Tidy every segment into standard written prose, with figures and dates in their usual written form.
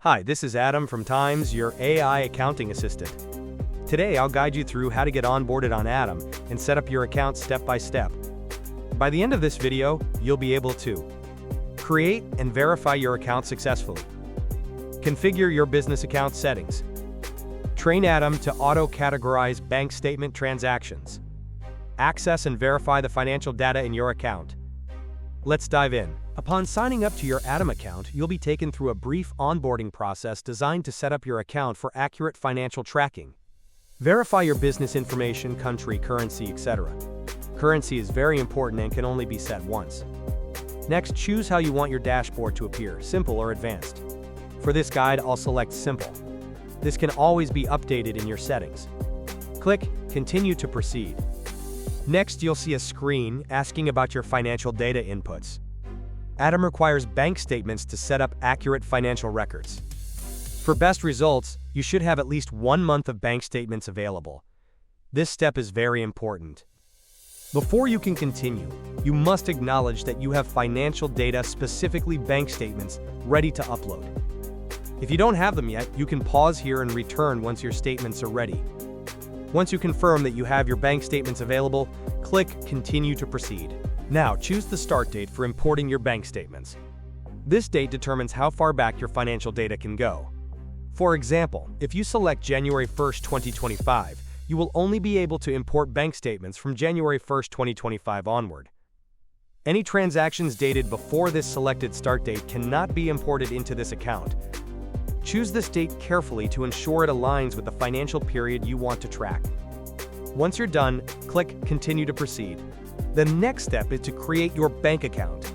Hi, this is Adam from Times, your AI accounting assistant. Today I'll guide you through how to get onboarded on Adam and set up your account step by step. By the end of this video, you'll be able to create and verify your account successfully, configure your business account settings, train Adam to auto-categorize bank statement transactions, access and verify the financial data in your account. Let's dive in. Upon signing up to your Adam account, you'll be taken through a brief onboarding process designed to set up your account for accurate financial tracking. Verify your business information, country, currency, etc. Currency is very important and can only be set once. Next, choose how you want your dashboard to appear, simple or advanced. For this guide, I'll select simple. This can always be updated in your settings. Click Continue to proceed. Next, you'll see a screen asking about your financial data inputs. Adam requires bank statements to set up accurate financial records. For best results, you should have at least 1 month of bank statements available. This step is very important. Before you can continue, you must acknowledge that you have financial data, specifically bank statements, ready to upload. If you don't have them yet, you can pause here and return once your statements are ready. Once you confirm that you have your bank statements available, click Continue to proceed. Now, choose the start date for importing your bank statements. This date determines how far back your financial data can go. For example, if you select January 1st, 2025, you will only be able to import bank statements from January 1st, 2025 onward. Any transactions dated before this selected start date cannot be imported into this account. Choose this date carefully to ensure it aligns with the financial period you want to track. Once you're done, click Continue to proceed. The next step is to create your bank account.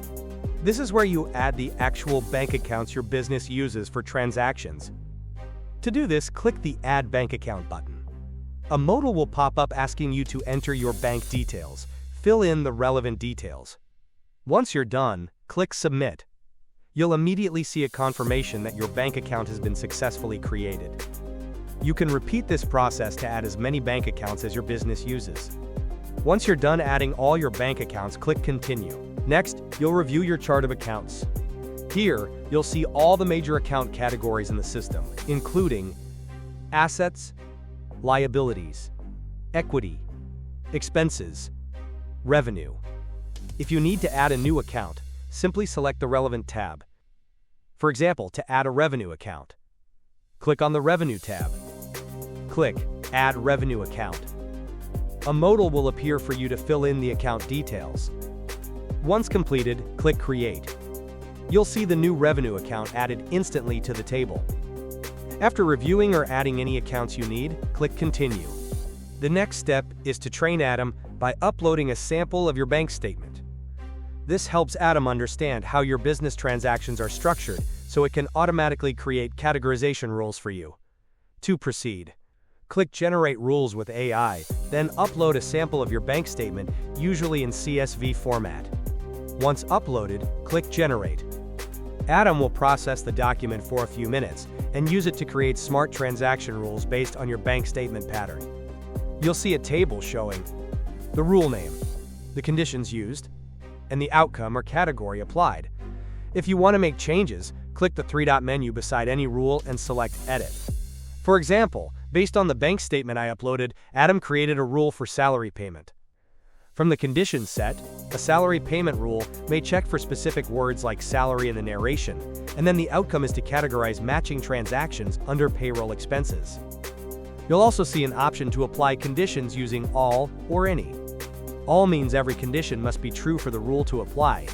This is where you add the actual bank accounts your business uses for transactions. To do this, click the Add Bank Account button. A modal will pop up asking you to enter your bank details. Fill in the relevant details. Once you're done, click Submit. You'll immediately see a confirmation that your bank account has been successfully created. You can repeat this process to add as many bank accounts as your business uses. Once you're done adding all your bank accounts, click Continue. Next, you'll review your chart of accounts. Here, you'll see all the major account categories in the system, including assets, liabilities, equity, expenses, revenue. If you need to add a new account, simply select the relevant tab. For example, to add a revenue account, click on the Revenue tab. Click Add Revenue Account. A modal will appear for you to fill in the account details. Once completed, click Create. You'll see the new revenue account added instantly to the table. After reviewing or adding any accounts you need, click Continue. The next step is to train Adam by uploading a sample of your bank statement. This helps Adam understand how your business transactions are structured, so it can automatically create categorization rules for you. To proceed, click Generate Rules with AI, then upload a sample of your bank statement, usually in CSV format. Once uploaded, click Generate. Adam will process the document for a few minutes and use it to create smart transaction rules based on your bank statement pattern. You'll see a table showing the rule name, the conditions used, and the outcome or category applied. If you want to make changes, click the three-dot menu beside any rule and select Edit. For example, based on the bank statement I uploaded, Adam created a rule for salary payment. From the conditions set, a salary payment rule may check for specific words like salary in the narration, and then the outcome is to categorize matching transactions under payroll expenses. You'll also see an option to apply conditions using all or any. All means every condition must be true for the rule to apply.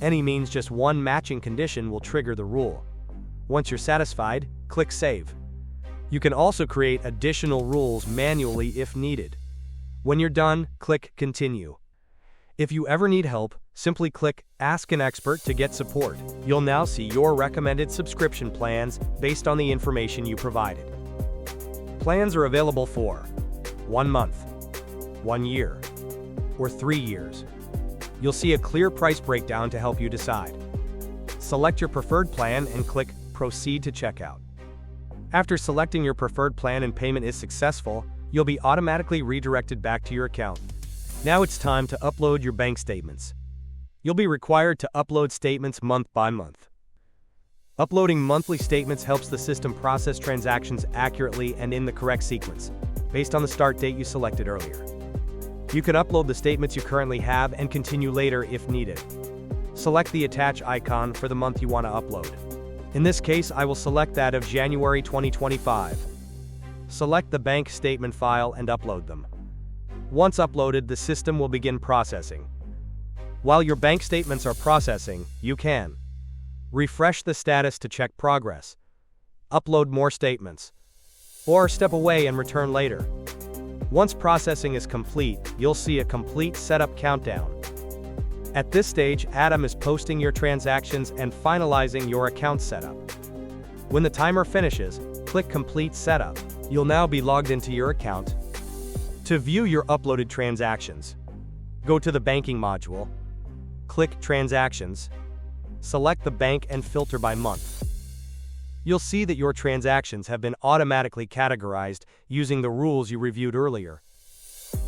Any means just one matching condition will trigger the rule. Once you're satisfied, click Save. You can also create additional rules manually if needed. When you're done, click Continue. If you ever need help, simply click Ask an Expert to get support. You'll now see your recommended subscription plans based on the information you provided. Plans are available for 1 month, 1 year, or 3 years. You'll see a clear price breakdown to help you decide. Select your preferred plan and click Proceed to checkout. After selecting your preferred plan and payment is successful, you'll be automatically redirected back to your account. Now it's time to upload your bank statements. You'll be required to upload statements month by month. Uploading monthly statements helps the system process transactions accurately and in the correct sequence, based on the start date you selected earlier. You can upload the statements you currently have and continue later if needed. Select the attach icon for the month you want to upload. In this case, I will select that of January 2025. Select the bank statement file and upload them. Once uploaded, the system will begin processing. While your bank statements are processing, you can refresh the status to check progress, upload more statements, or step away and return later. Once processing is complete, you'll see a complete setup countdown. At this stage, Adam is posting your transactions and finalizing your account setup. When the timer finishes, click Complete Setup. You'll now be logged into your account. To view your uploaded transactions, go to the Banking module, click Transactions, select the bank and filter by month. You'll see that your transactions have been automatically categorized using the rules you reviewed earlier.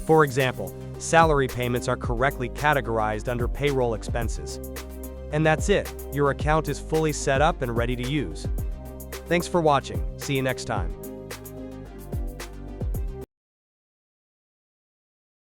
For example, salary payments are correctly categorized under payroll expenses. And that's it, your account is fully set up and ready to use. Thanks for watching, see you next time.